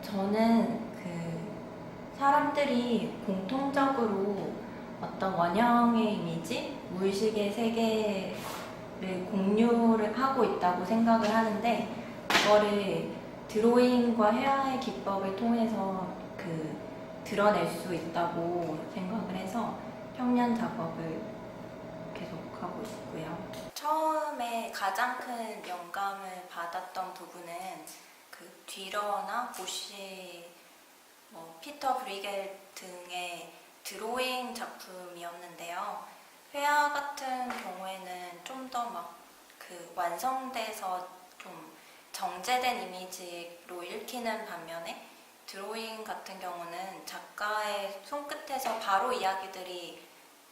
저는 사람들이 공통적으로 어떤 원형의 이미지, 무의식의 세계를 공유를 하고 있다고 생각을 하는데, 그거를 드로잉과 회화의 기법을 통해서 드러낼 수 있다고 생각을 해서 평면 작업을 계속하고 있고요. 처음에 가장 큰 영감을 받았던 부분은 뒤러나 보쉬, 피터 브리겔 등의 드로잉 작품이었는데요. 회화 같은 경우에는 좀 더 완성돼서 좀 정제된 이미지로 읽히는 반면에, 드로잉 같은 경우는 작가의 손끝에서 바로 이야기들이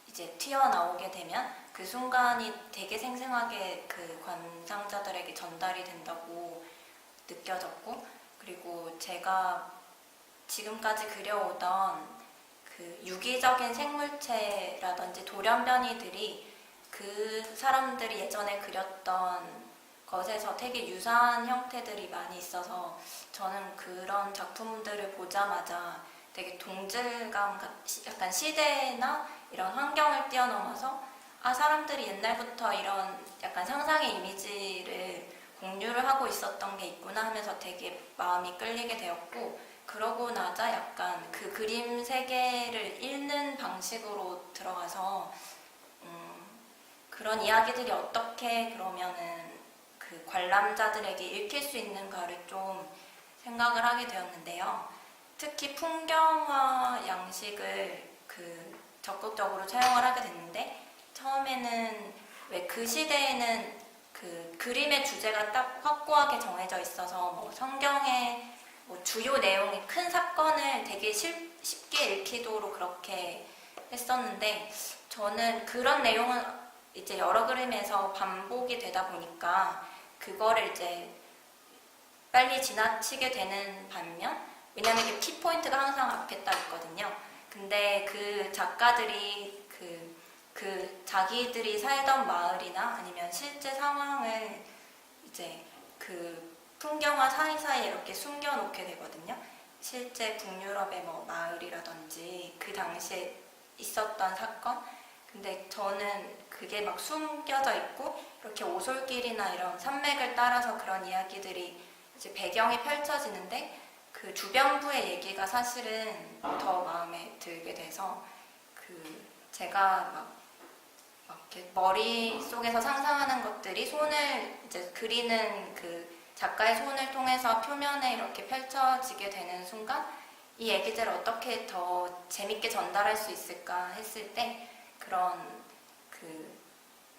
이제 튀어나오게 되면 그 순간이 되게 생생하게 관상자들에게 전달이 된다고 느껴졌고, 그리고 제가 지금까지 그려오던 유기적인 생물체라든지 돌연변이들이 그 사람들이 예전에 그렸던 것에서 되게 유사한 형태들이 많이 있어서, 저는 그런 작품들을 보자마자 되게 동질감, 약간 시대나 이런 환경을 뛰어넘어서 사람들이 옛날부터 이런 약간 상상의 이미지를 공유를 하고 있었던 게 있구나 하면서 되게 마음이 끌리게 되었고, 그러고 나자 약간 그 그림 세계를 읽는 방식으로 들어가서 그런 이야기들이 어떻게 그러면은 관람자들에게 읽힐 수 있는가를 좀 생각을 하게 되었는데요. 특히 풍경화 양식을 적극적으로 사용을 하게 됐는데, 처음에는 왜 그 시대에는 그림의 주제가 딱 확고하게 정해져 있어서 성경의 주요 내용의 큰 사건을 되게 쉽게 읽히도록 그렇게 했었는데, 저는 그런 내용은 이제 여러 그림에서 반복이 되다 보니까 그거를 이제 빨리 지나치게 되는 반면, 왜냐면 이게 키포인트가 항상 앞에 딱 있거든요. 근데 그 작가들이 자기들이 살던 마을이나 아니면 실제 상황을 이제 풍경화 사이사이에 이렇게 숨겨놓게 되거든요. 실제 북유럽의 마을이라든지 그 당시에 있었던 사건. 근데 저는 그게 막 숨겨져 있고, 이렇게 오솔길이나 이런 산맥을 따라서 그런 이야기들이 이제 배경이 펼쳐지는데, 그 주변부의 얘기가 사실은 더 마음에 들게 돼서, 제가 이렇게 머릿속에서 상상하는 것들이 손을 이제 그리는 작가의 손을 통해서 표면에 이렇게 펼쳐지게 되는 순간, 이 얘기들을 어떻게 더 재밌게 전달할 수 있을까 했을 때, 그런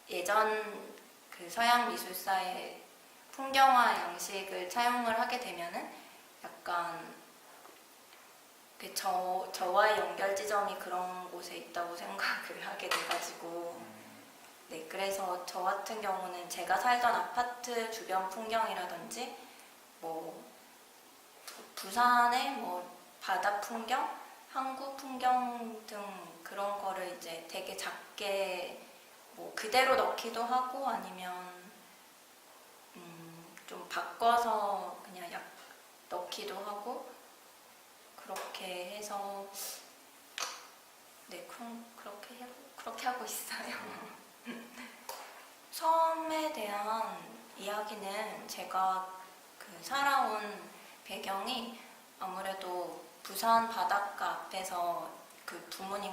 예전 서양 미술사의 풍경화 양식을 차용을 하게 되면은 약간 저와의 연결 지점이 그런 곳에 있다고 생각을 하게 돼가지고, 네, 그래서 저 같은 경우는 제가 살던 아파트 주변 풍경이라든지 부산의 바다 풍경, 항구 풍경 등 그런 거를 이제 되게 작게 그대로 넣기도 하고, 아니면 좀 바꿔서 그냥 넣기도 하고, 그렇게 해서 네, 그렇게 하고 있어요. 섬에 대한 이야기는 제가 살아온 배경이 아무래도 부산 바닷가 앞에서 부모님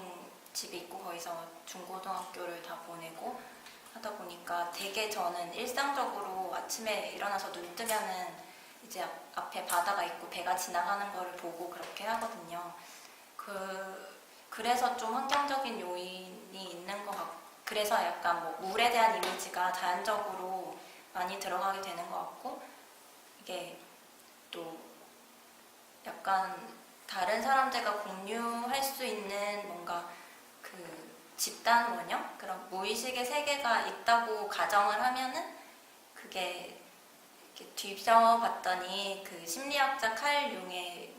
집이 있고, 거기서 중고등학교를 다 보내고 하다 보니까 되게 저는 일상적으로 아침에 일어나서 눈 뜨면은 이제 앞에 바다가 있고 배가 지나가는 거를 보고 그렇게 하거든요. 그래서 좀 환경적인 요인이 있는 것 같고, 그래서 약간 물에 대한 이미지가 자연적으로 많이 들어가게 되는 것 같고, 이게 또 약간 다른 사람들과 공유할 수 있는 뭔가 집단 원형? 그런 무의식의 세계가 있다고 가정을 하면은, 그게 이렇게 뒤져봤더니 심리학자 칼 융의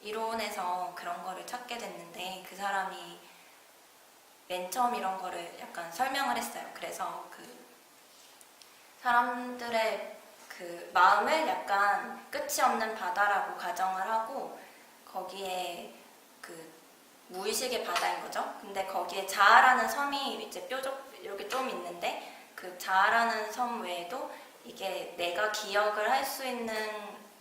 이론에서 그런 거를 찾게 됐는데, 그 사람이 맨 처음 이런 거를 약간 설명을 했어요. 그래서 사람들의 그 마음을 약간 끝이 없는 바다라고 가정을 하고 거기에 그 무의식의 바다인 거죠. 근데 거기에 자아라는 섬이 이제 뾰족 이렇게 좀 있는데 그 자아라는 섬 외에도 이게 내가 기억을 할 수 있는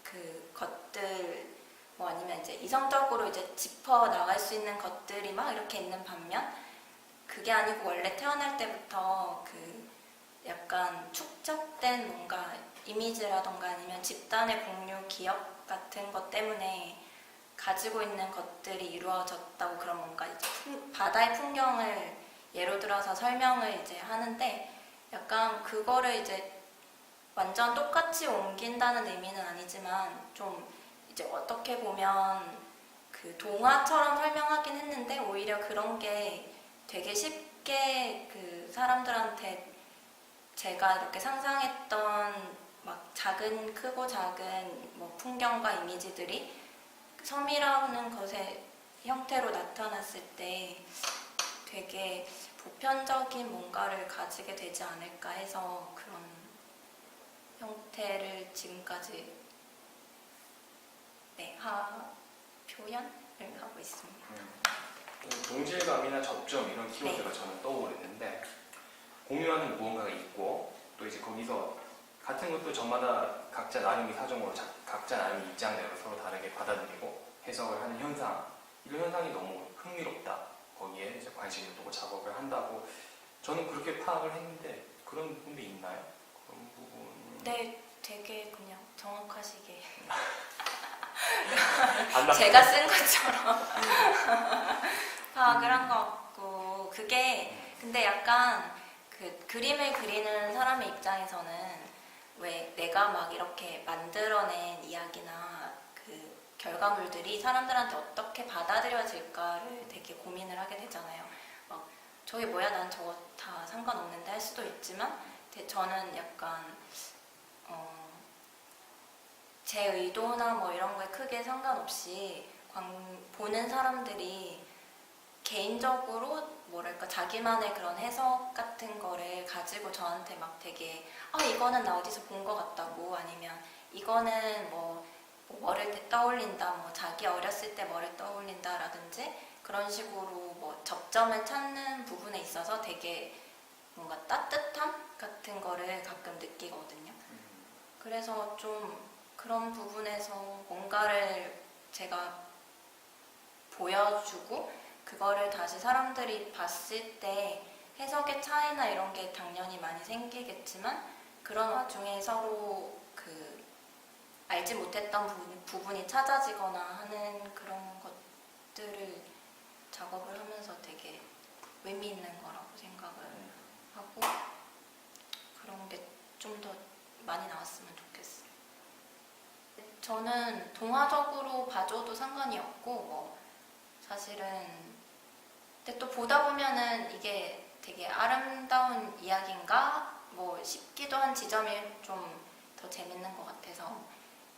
그 것들 뭐 아니면 이제 이성적으로 이제 짚어 나갈 수 있는 것들이 막 이렇게 있는 반면 그게 아니고 원래 태어날 때부터 그 약간 축적된 뭔가 이미지라던가 아니면 집단의 공유 기억 같은 것 때문에 가지고 있는 것들이 이루어졌다고 그런 뭔가 이제 바다의 풍경을 예로 들어서 설명을 이제 하는데 약간 그거를 이제 완전 똑같이 옮긴다는 의미는 아니지만 좀 이제 어떻게 보면 그 동화처럼 설명하긴 했는데 오히려 그런 게 되게 쉽게 그 사람들한테 제가 이렇게 상상했던 막 작은 크고 작은 뭐 풍경과 이미지들이 섬이라는 것의 형태로 나타났을 때 되게 보편적인 뭔가를 가지게 되지 않을까 해서 그런 형태를 지금까지 표현을 하고 있습니다. 동질감이나 접점 이런 키워드가 네. 저는 떠오르는데 공유하는 무언가가 있고 또 이제 거기서 같은 것도 저마다 각자 나름의 사정으로 각자 나름의 입장대로 서로 다르게 받아들이고 해석을 하는 현상, 이런 현상이 너무 흥미롭다. 거기에 이제 관심을 두고 작업을 한다고 저는 그렇게 파악을 했는데 그런 부분이 있나요? 그런 부분. 네, 되게 그냥 정확하시게 안 제가 쓴 것처럼 파악을 한 것 같고 그게 근데 약간 그 그림을 그리는 사람의 입장에서는 왜 내가 막 이렇게 만들어낸 이야기나 그 결과물들이 사람들한테 어떻게 받아들여질까를 되게 고민을 하게 되잖아요. 막 저게 뭐야 난 저거 다 상관없는데 할 수도 있지만 저는 약간 제 의도나 뭐 이런 거에 크게 상관없이 보는 사람들이 개인적으로 뭐랄까 자기만의 그런 해석 같은 거를 가지고 저한테 막 되게 이거는 나 어디서 본 것 같다고 아니면 이거는 뭐 뭐를 떠올린다 뭐 자기 어렸을 때 뭐를 떠올린다라든지 그런 식으로 뭐 접점을 찾는 부분에 있어서 되게 뭔가 따뜻함 같은 거를 가끔 느끼거든요. 그래서 좀 그런 부분에서 뭔가를 제가 보여주고 그거를 다시 사람들이 봤을 때 해석의 차이나 이런 게 당연히 많이 생기겠지만 그런 와중에 서로 그 알지 못했던 부분이 찾아지거나 하는 그런 것들을 작업을 하면서 되게 의미 있는 거라고 생각을 하고 그런 게 좀 더 많이 나왔으면 좋겠어요. 저는 동화적으로 봐줘도 상관이 없고 뭐 사실은 근데 또 보다 보면은 이게 되게 아름다운 이야기인가 뭐 싶기도 한 지점이 좀 더 재밌는 것 같아서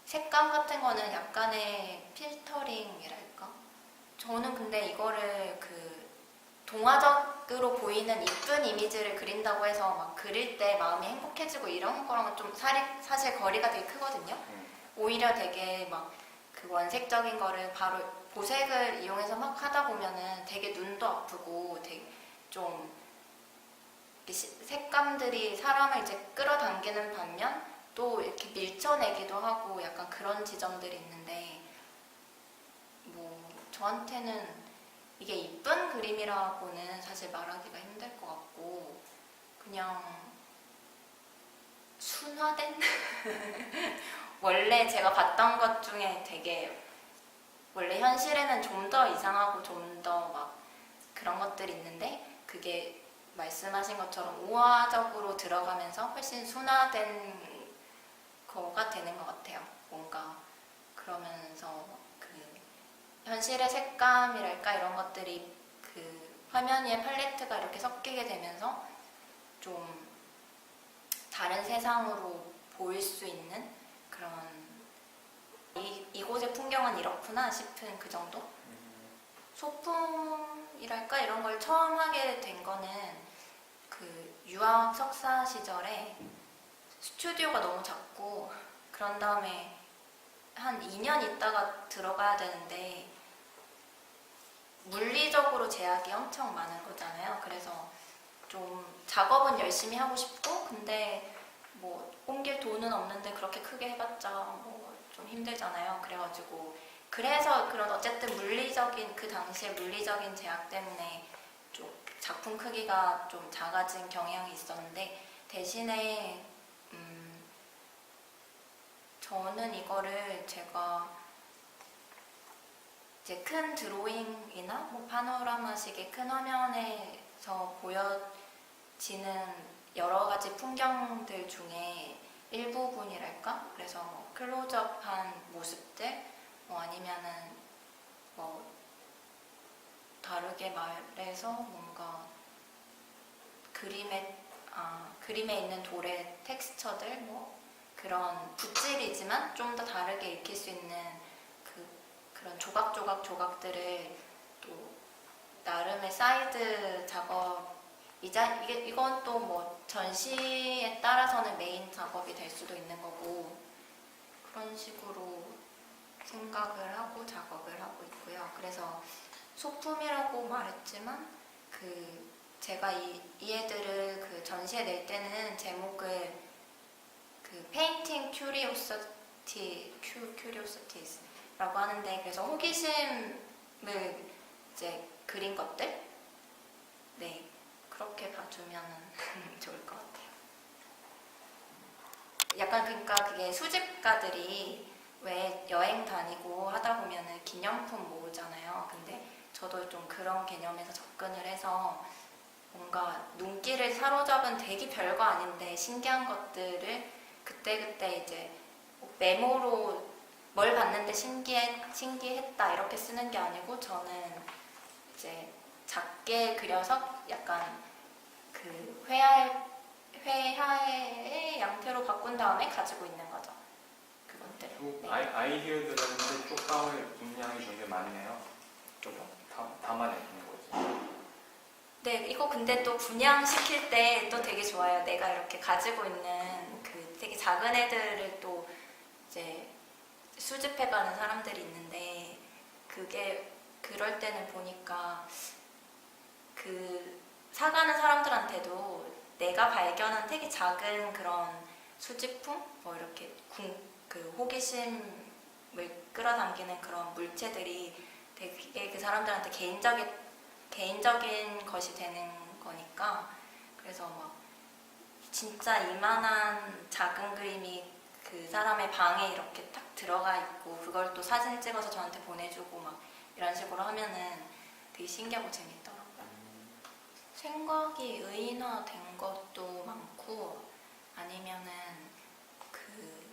색감 같은 거는 약간의 필터링이랄까? 저는 근데 이거를 그 동화적으로 보이는 이쁜 이미지를 그린다고 해서 막 그릴 때 마음이 행복해지고 이런 거랑은 좀 사실 거리가 되게 크거든요. 오히려 되게 막 그 원색적인 거를 바로 보색을 이용해서 막 하다 보면은 되게 눈도 아프고 되게 좀 색감들이 사람을 이제 끌어당기는 반면 또 이렇게 밀쳐내기도 하고 약간 그런 지점들이 있는데 뭐 저한테는 이게 이쁜 그림이라고는 사실 말하기가 힘들 것 같고 그냥 순화된 원래 제가 봤던 것 중에 되게 원래 현실에는 좀 더 이상하고 좀 더 막 그런 것들이 있는데 그게 말씀하신 것처럼 우화적으로 들어가면서 훨씬 순화된 거가 되는 것 같아요. 뭔가 그러면서 그 현실의 색감이랄까 이런 것들이 그 화면 위에 팔레트가 이렇게 섞이게 되면서 좀 다른 세상으로 보일 수 있는 그런 이곳의 풍경은 이렇구나 싶은 그 정도? 소품이랄까 이런 걸 처음 하게 된 거는 그 유학 석사 시절에 스튜디오가 너무 작고 그런 다음에 한 2년 있다가 들어가야 되는데 물리적으로 제약이 엄청 많은 거잖아요. 그래서 좀 작업은 열심히 하고 싶고 근데 뭐 옮길 돈은 없는데 그렇게 크게 해봤자 뭐 좀 힘들잖아요. 그래가지고 그래서 그런 어쨌든 물리적인 그 당시에 물리적인 제약 때문에 좀 작품 크기가 좀 작아진 경향이 있었는데 대신에 저는 이거를 제가 이제 큰 드로잉이나 뭐 파노라마식의 큰 화면에서 보여지는 여러 가지 풍경들 중에 일부분이랄까? 그래서 뭐 클로즈업한 모습들, 뭐 아니면은 뭐 다르게 말해서 뭔가 그림에 있는 돌의 텍스처들, 뭐 그런 붓질이지만 좀 더 다르게 익힐 수 있는 그런 조각들을 또 나름의 사이드 이건 또 뭐 전시에 따라서는 메인 작업이 될 수도 있는 거고 그런 식으로 생각을 하고 작업을 하고 있고요. 그래서 소품이라고 말했지만 제가 이 애들을 그 전시에 낼 때는 제목을 그 페인팅 큐리오시티스라고 하는데 그래서 호기심을 이제 그린 것들 네 그렇게 봐주면 좋을 것 같아요. 약간 그러니까 그게 수집가들이 왜 여행 다니고 하다 보면은 기념품 모으잖아요. 근데 저도 좀 그런 개념에서 접근을 해서 뭔가 눈길을 사로잡은 되게 별거 아닌데 신기한 것들을 그때그때 이제 메모로 뭘 봤는데 신기했다 이렇게 쓰는 게 아니고 저는 이제 작게 그려서 약간 그 회화의 양태로 바꾼 다음에 가지고 있는 거죠. 그것들. 네. 아이디어들은 쪽방을 분량이 되게 많네요. 좀 담아내는 거지. 네, 이거 근데 또 분양시킬 때 또 되게 좋아요. 내가 이렇게 가지고 있는 그 되게 작은 애들을 또 이제 수집해가는 사람들이 있는데 그게 그럴 때는 보니까 그 사가는 사람들한테도 내가 발견한 되게 작은 그런 수집품 뭐 이렇게 그 호기심을 끌어당기는 그런 물체들이 되게 그 사람들한테 개인적인 것이 되는 거니까 그래서 막 진짜 이만한 작은 그림이 그 사람의 방에 이렇게 딱 들어가 있고 그걸 또 사진 찍어서 저한테 보내주고 막 이런 식으로 하면은 되게 신기하고 재밌더라고요. 생각이 의인화된 것도 많고 아니면은 그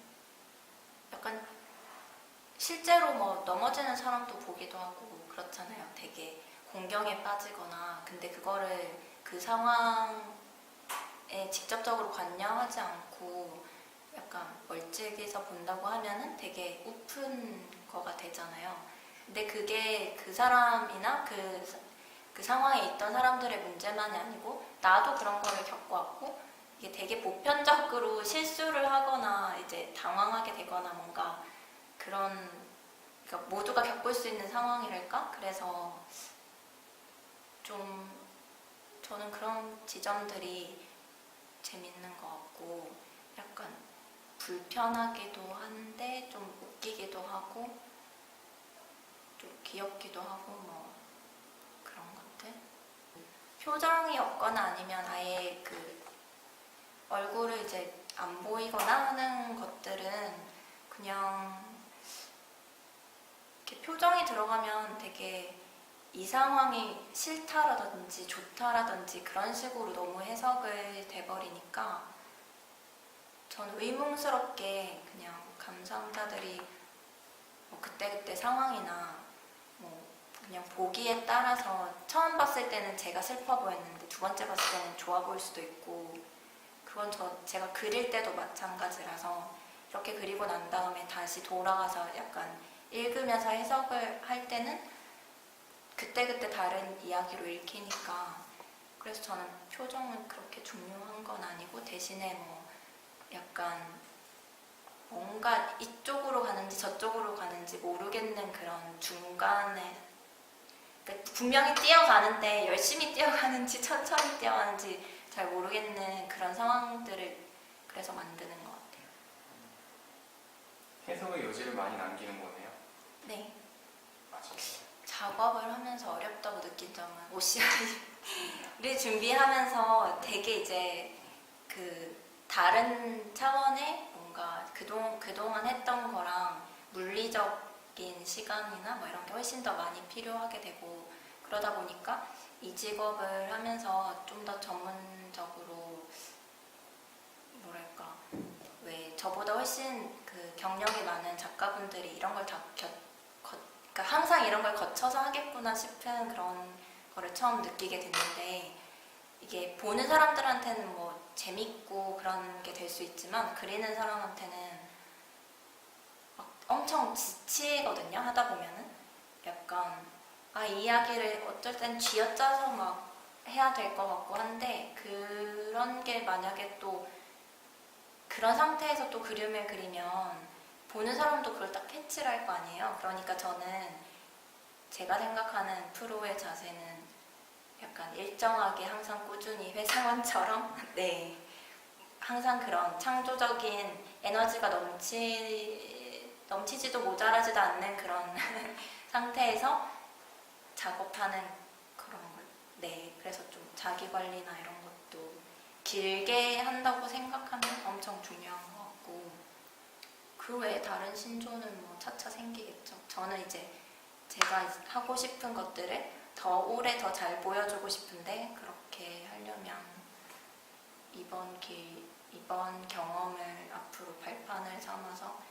약간 실제로 뭐 넘어지는 사람도 보기도 하고 그렇잖아요. 되게 공경에 빠지거나 근데 그거를 그 상황에 직접적으로 관여하지 않고 약간 멀찍이서 본다고 하면은 되게 우픈 거가 되잖아요. 근데 그게 그 사람이나 그 상황에 있던 사람들의 문제만이 아니고 나도 그런 거를 겪어왔고 이게 되게 보편적으로 실수를 하거나 이제 당황하게 되거나 뭔가 그런 그러니까 모두가 겪을 수 있는 상황이랄까? 그래서 좀 저는 그런 지점들이 재밌는 것 같고 약간 불편하기도 한데 좀 웃기기도 하고 좀 귀엽기도 하고 뭐 그런 것들 표정이 없거나 아니면 아예 그 얼굴을 이제 안 보이거나 하는 것들은 그냥 이렇게 표정이 들어가면 되게 이 상황이 싫다라든지 좋다라든지 그런 식으로 너무 해석을 돼버리니까 전 의문스럽게 그냥 감상자들이 뭐 그때그때 상황이나 뭐 그냥 보기에 따라서 처음 봤을 때는 제가 슬퍼 보였는데 두 번째 봤을 때는 좋아 보일 수도 있고 그건 제가 그릴 때도 마찬가지라서 이렇게 그리고 난 다음에 다시 돌아가서 약간 읽으면서 해석을 할 때는 그때그때 다른 이야기로 읽히니까 그래서 저는 표정은 그렇게 중요한 건 아니고 대신에 뭐 약간 뭔가 이쪽으로 가는지 저쪽으로 가는지 모르겠는 그런 중간에, 그러니까 분명히 뛰어가는데 열심히 뛰어가는지 천천히 뛰어가는지 잘 모르겠는 그런 상황들을 그래서 만드는 것 같아요. 해석의 여지를 많이 남기는 거네요. 네. 맞아요. 작업을 하면서 어렵다고 느낀 점은 OCR을 준비하면서 되게 이제 그 다른 차원의 뭔가 그동안 했던 거랑 물리적인 시간이나 뭐 이런 게 훨씬 더 많이 필요하게 되고, 그러다 보니까 이 직업을 하면서 좀 더 전문적으로, 뭐랄까, 왜 저보다 훨씬 그 경력이 많은 작가분들이 이런 걸 다 그러니까 항상 이런 걸 거쳐서 하겠구나 싶은 그런 거를 처음 느끼게 됐는데, 이게 보는 사람들한테는 뭐 재밌고 그런 게 될 수 있지만 그리는 사람한테는 막 엄청 지치거든요. 하다 보면은 약간 이 이야기를 어쩔 땐 쥐어짜서 막 해야 될 것 같고 한데, 그런 게 만약에 또 그런 상태에서 또 그림을 그리면 보는 사람도 그걸 딱 캐치를 할 거 아니에요. 그러니까 저는 제가 생각하는 프로의 자세는 약간 일정하게 항상 꾸준히 회사원처럼 네, 항상 그런 창조적인 에너지가 넘치지도 모자라지도 않는 그런 상태에서 작업하는 그런 걸. 네, 그래서 좀 자기 관리나 이런 것도 길게 한다고 생각하면 엄청 중요한 것 같고, 그 외에 다른 신조는 뭐 차차 생기겠죠. 저는 이제 제가 하고 싶은 것들을 더 오래 더 잘 보여주고 싶은데, 그렇게 하려면 이번 경험을 앞으로 발판을 삼아서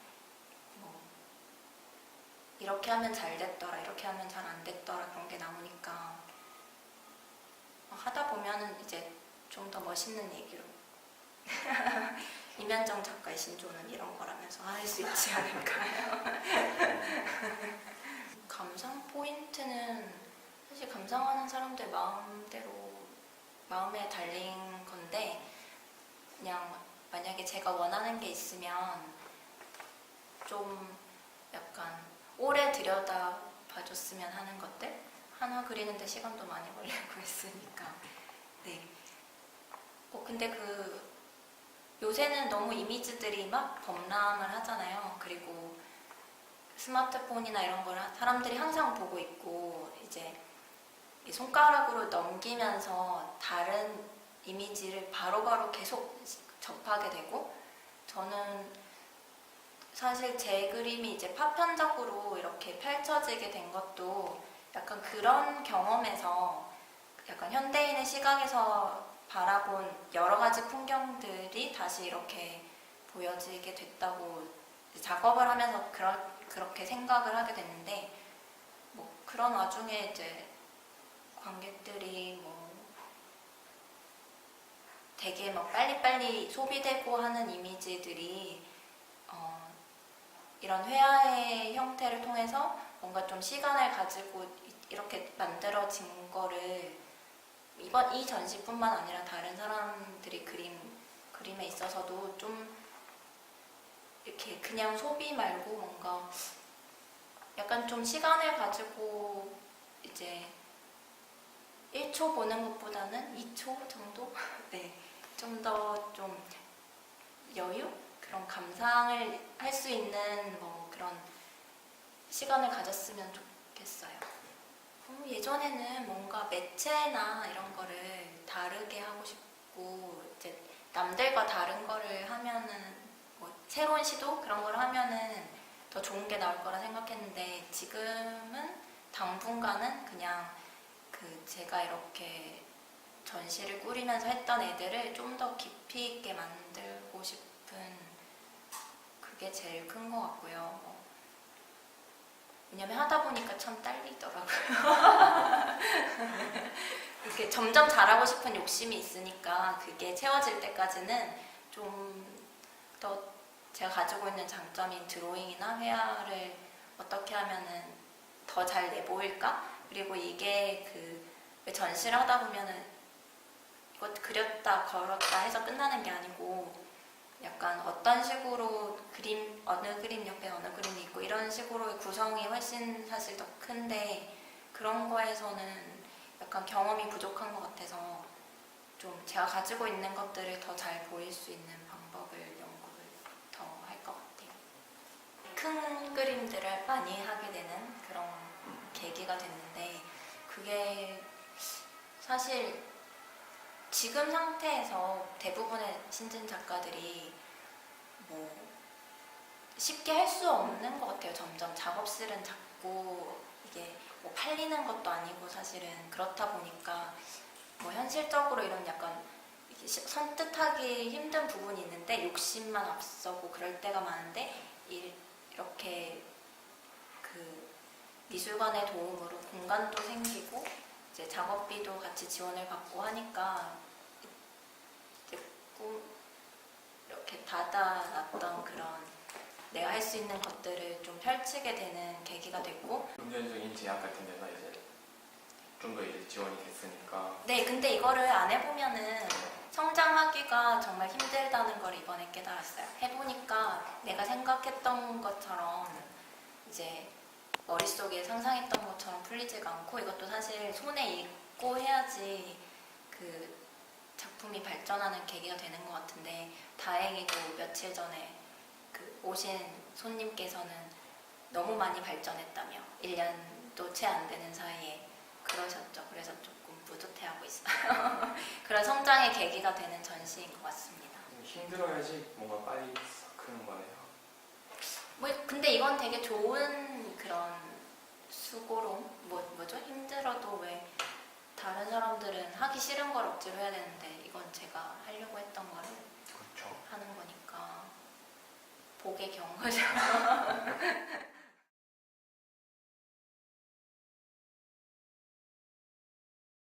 뭐 이렇게 하면 잘 됐더라, 이렇게 하면 잘 안 됐더라, 그런 게 나오니까 하다 보면은 이제 좀 더 멋있는 얘기로 임현정 작가의 신조는 이런 거라면서 할 수 있지 않을까요? 감상 포인트는 사실 감상하는 사람들 마음에 달린 건데, 그냥 만약에 제가 원하는 게 있으면 좀 약간 오래 들여다 봐줬으면 하는 것들, 하나 그리는데 시간도 많이 걸리고 있으니까. 네. 근데 요새는 너무 이미지들이 막 범람을 하잖아요. 그리고 스마트폰이나 이런 걸 사람들이 항상 보고 있고, 이제 손가락으로 넘기면서 다른 이미지를 바로바로 계속 접하게 되고, 저는 사실 제 그림이 이제 파편적으로 이렇게 펼쳐지게 된 것도 약간 그런 경험에서, 약간 현대인의 시각에서 바라본 여러 가지 풍경들이 다시 이렇게 보여지게 됐다고 작업을 하면서 그렇게 생각을 하게 됐는데, 뭐 그런 와중에 이제 관객들이 뭐 되게 막 빨리빨리 소비되고 하는 이미지들이 이런 회화의 형태를 통해서 뭔가 좀 시간을 가지고 이렇게 만들어진 거를 이 전시뿐만 아니라 다른 사람들이 그림에 있어서도 좀 이렇게 그냥 소비 말고 뭔가 약간 좀 시간을 가지고 이제 1초 보는 것보다는 2초 정도? 네, 좀 더 좀 여유? 그런 감상을 할 수 있는 뭐 그런 시간을 가졌으면 좋겠어요. 예전에는 뭔가 매체나 이런 거를 다르게 하고 싶고, 이제 남들과 다른 거를 하면은 뭐 새로운 시도 그런 걸 하면은 더 좋은 게 나올 거라 생각했는데, 지금은 당분간은 그냥 제가 이렇게 전시를 꾸리면서 했던 애들을 좀 더 깊이 있게 만들고 싶은, 그게 제일 큰 것 같고요. 왜냐면 하다 보니까 참 딸리더라고요. 이렇게 점점 잘하고 싶은 욕심이 있으니까 그게 채워질 때까지는 좀 더 제가 가지고 있는 장점인 드로잉이나 회화를 어떻게 하면은 더 잘 내보일까? 그리고 이게 왜 전시를 하다 보면은 이거 그렸다 걸었다 해서 끝나는 게 아니고, 약간 어떤 식으로 그림, 어느 그림 옆에 어느 그림이 있고 이런 식으로 구성이 훨씬 사실 더 큰데 그런 거에서는 약간 경험이 부족한 것 같아서 좀 제가 가지고 있는 것들을 더 잘 보일 수 있는 방법을 연구를 더 할 것 같아요. 큰 그림들을 많이 하게 되는 그런 계기가 됐는데 그게 사실 지금 상태에서 대부분의 신진 작가들이 뭐 쉽게 할 수 없는 것 같아요. 점점 작업실은 작고 이게 뭐 팔리는 것도 아니고 사실은 그렇다 보니까 뭐 현실적으로 이런 약간 이게 선뜻하기 힘든 부분이 있는데 욕심만 앞서고 그럴 때가 많은데 이렇게 그 미술관의 도움으로 공간도 생기고 이제 작업비도 같이 지원을 받고 하니까 이제 이렇게 닫아놨던 그런 내가 할 수 있는 것들을 좀 펼치게 되는 계기가 됐고 금전적인 제약 같은 데나 이제 좀 더 이제 지원이 됐으니까 네 근데 이거를 안 해보면은 성장하기가 정말 힘들다는 걸 이번에 깨달았어요. 해보니까 내가 생각했던 것처럼 이제 머릿속에 상상했던 것처럼 풀리지가 않고 이것도 사실 손에 익고 해야지 그 작품이 발전하는 계기가 되는 것 같은데 다행히도 며칠 전에 그 오신 손님께서는 너무 많이 발전했다며 1년도 채 안 되는 사이에 그러셨죠. 그래서 조금 뿌듯해하고 있어요. 그런 성장의 계기가 되는 전시인 것 같습니다. 힘들어야지 뭔가 빨리 싹 크는 거네요. 뭐 근데 이건 되게 좋은 그런 수고로 뭐죠? 힘들어도 왜 다른 사람들은 하기 싫은 걸 억지로 해야 되는데 이건 제가 하려고 했던 거를 그렇죠. 하는 거니까 복의 경우죠.